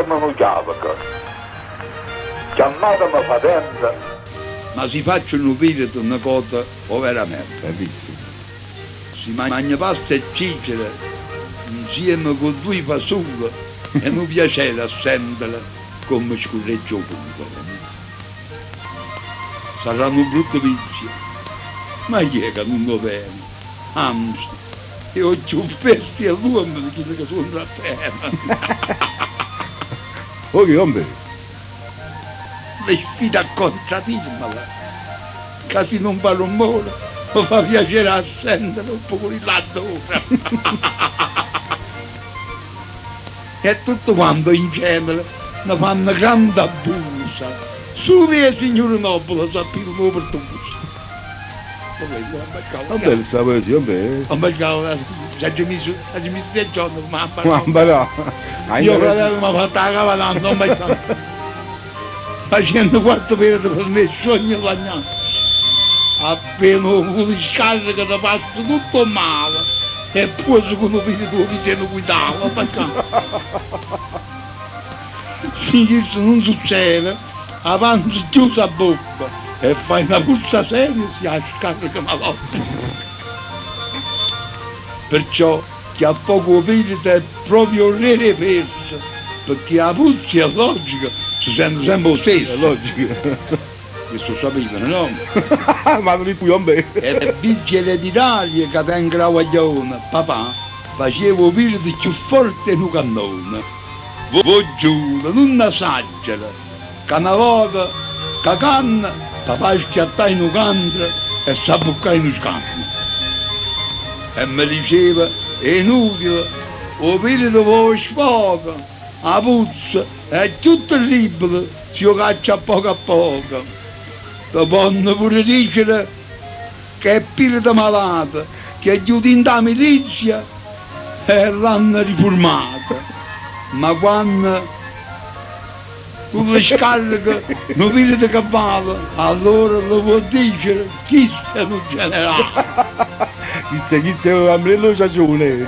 chiamatemi un chiavaca, chiamatemi fatenda, ma si facciano vedere una cosa o veramente. Bravissimo. Si mangia pasta e cicere insieme con due fasole e mi piaceva sentirla come scorreggia ovunque. Saranno brutte vizie, ma chi è che non lo vede? Anzi, io ho più festi a l'uomo di quelli che sono a terra. Ok, hombre. Le sfide a contraddirmela, che se non va rumore, mi fa piacere a sentire un po' di là d'ora. E tutto quanto insieme ne fanno grande abusa. Su via signore nobile, sappiamo per tutti. Vabbè, stavo così, vabbè. Ma ci mi stai giorno, mamma. Mamma no. Io fratello mi ha fatto la cavalata, non mi sta. Facendo quarto periodo per me, sogno bagnato. Appena un scarico che ti passa tutto male. E poi secondo me tu mi tieni guidato, perché? Se questo non succede, avanti chiusa a bocca e fai una puzza seria si ha scarica malotta. Perciò chi ha poco merito è proprio rere perso, perché la puzza è logica, si sente sempre lo stesso. È logico. Questo sapevano, no? Ma non li puoi hombre. E vigile d'Italia che tengo la guaglione, papà, facevo virdi più forte di un cannone. Voi giuro, non assaggiala, che una volta, che canna, papà schiattai in un canto e s'abboccai in un scanno. E mi diceva, è inutile, o virdo voi sfoga, la puzza è tutto terribile, si lo caccia a poco. Ti possono pure dire che è pirata malata, che è chiuso in la milizia e l'hanno riformata. Ma quando tu le scarica non vedi di cavallo, allora lo può dire chi è un generale. Chi c'è un ombrello ragione.